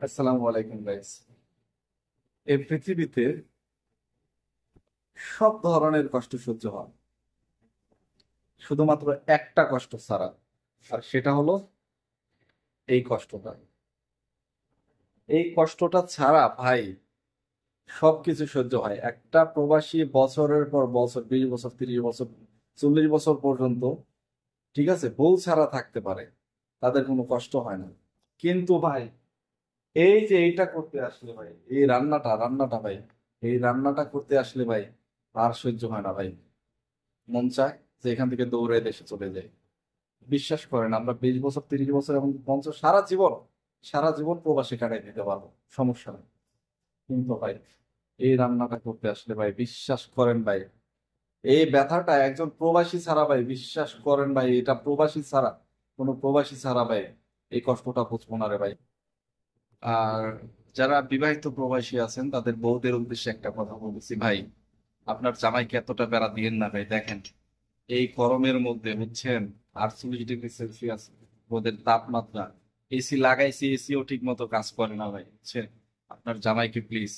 আসসালামু আলাইকুম গাইস। এই পৃথিবীতে সব ধরনের কষ্ট সহ্য হয়, শুধুমাত্র একটা কষ্ট ছাড়া। আর সেটা হলো এই কষ্টটা। এই কষ্টটা ছাড়া ভাই সবকিছু সহ্য হয়। একটা প্রবাসী বছরের পর বছর, 20 বছর, 30 বছর, 40 বছর পর্যন্ত, ঠিক আছে, বউ ছাড়া থাকতে পারে, তাদের কোনো কষ্ট হয় না। কিন্তু ভাই এই যে এইটা করতে আসলে ভাই, এই রান্নাটা ভাই, এই রান্নাটা করতে আসলে ভাই আর সহ্য হয় না ভাই। মন চায় যে এখান থেকে দৌড়ে দেশে চলে যায়। বিশ্বাস করেন, আমরা 20 বছর, 30 বছর এবং 50, সারা জীবন প্রবাসে কাটাই দিতে পারবো, সমস্যা নেই। কিন্তু ভাই এই রান্নাটা করতে আসলে ভাই, বিশ্বাস করেন ভাই, এই ব্যথাটা একজন প্রবাসী ছাড়া ভাই, বিশ্বাস করেন ভাই, এটা প্রবাসী ছাড়া, কোনো প্রবাসী ছাড়া ভাই এই কষ্টটা বুঝবো না রে ভাই। আর যারা বিবাহিত প্রবাসী আছেন তাদের বউদের উদ্দেশ্যে একটা কথা বলেছি ভাই, আপনার জামাইকে এতটা প্যারা দিয়েন না ভাই। দেখেন এই গরমের মধ্যে বুঝছেন, 48 ডিগ্রি সেলসিয়াস ওদের তাপমাত্রা, এসি লাগাইছি, এসিও ঠিক মতো কাজ করে না ভাই, বুঝছেন। আপনার জামাইকে প্লিজ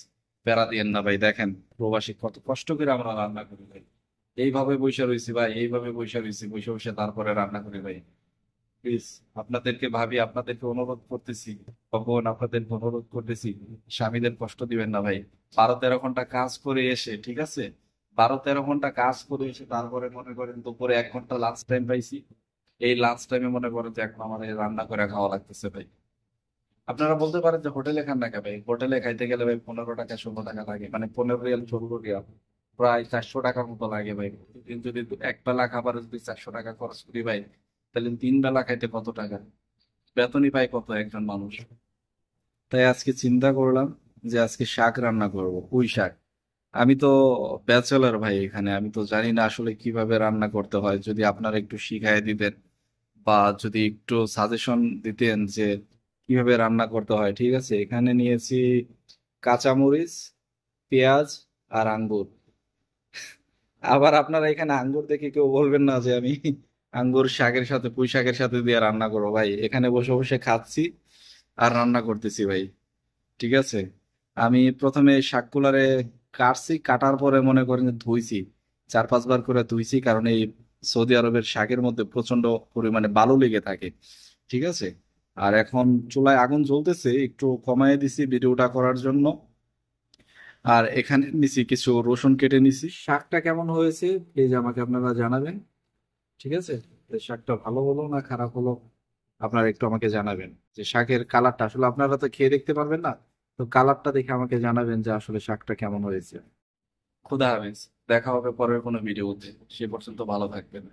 প্যারা দিয়েন না ভাই। দেখেন প্রবাসী কত কষ্ট করে আমরা রান্না করি ভাই, এইভাবে বৈশা রয়েছি ভাই, এইভাবে বৈশা রয়েছি, বসে বসে তারপরে রান্না করি ভাই। প্লিজ আপনাদেরকে ভাবি, আপনাদেরকে অনুরোধ করতেছি, তখন আপনাদেরকে অনুরোধ করতেছি, স্বামীদের কষ্ট দিবেন না ভাই। 12-13 ঘন্টা কাজ করে এসে, ঠিক আছে, 12-13 ঘন্টা কাজ করে এসে তারপরে মনে করেন দুপুরে 1 ঘন্টা লাঞ্চ টাইম পাইছি। এই লাঞ্চ টাইমে মনে করেন যে এখন আমার এই রান্না করে খাওয়া লাগতেছে ভাই। আপনারা বলতে পারেন যে হোটেলে খান না কে ভাই, হোটেলে খাইতে গেলে ভাই 15 টাকা 16 টাকা লাগে, মানে 15 রিয়াল 16 রিয়াল, প্রায় 400 টাকার মতো লাগে ভাই। প্রতিদিন যদি এক বেলা খাবারে যদি 400 টাকা খরচ করি ভাই, তাহলে 3 বেলা খাইতে কত টাকা, বেতনই পায় কত একজন মানুষ। তাই আজকে চিন্তা করলাম যে আজকে শাক রান্না করব, পুঁই শাক। আমি তো ব্যাচেলর ভাই, এখানে আমি তো জানি না আসলে কিভাবে রান্না করতে হয়। যদি আপনারা একটু শিখাই দিতেন বা যদি একটু সাজেশন দিতেন যে কিভাবে রান্না করতে হয়। ঠিক আছে, এখানে নিয়েছি কাঁচামরিচ, পেঁয়াজ আর আঙ্গুর। আবার আপনারা এখানে আঙ্গুর দেখে কেউ বলবেন না যে আমি আঙ্গুর শাকের সাথে, পুঁই শাকের সাথে দিয়ে রান্না করবো ভাই। এখানে বসে বসে খাচ্ছি আর রান্না করতেছি ভাই। ঠিক আছে, আমি প্রথমে শাকগুলারে কাটছি, কাটার পরে মনে করেন যে ধুইছি, 4-5 বার করে ধুইছি, কারণ এই সৌদি আরবের শাকের মধ্যে প্রচন্ড পরিমাণে বালু লেগে থাকে। ঠিক আছে, আর এখন চুলায় আগুন জ্বলতেছে, একটু কমায় দিছি ভিডিওটা করার জন্য। আর এখানে নিছি কিছু রসুন কেটে নিছি। শাকটা কেমন হয়েছে প্লিজ আমাকে আপনারা জানাবেন। ঠিক আছে, তো শাকটা ভালো হলো না খারাপ হলো আপনারা একটু আমাকে জানাবেন। যে শাকের কালারটা আসলে আপনারা তো খেয়ে দেখতে পারবেন না, তো কালারটা দেখে আমাকে জানাবেন যে আসলে শাকটা কেমন হয়েছে। খুদা হাফেজ, দেখা হবে পরের কোনো ভিডিওতে, সে পর্যন্ত ভালো থাকবেন।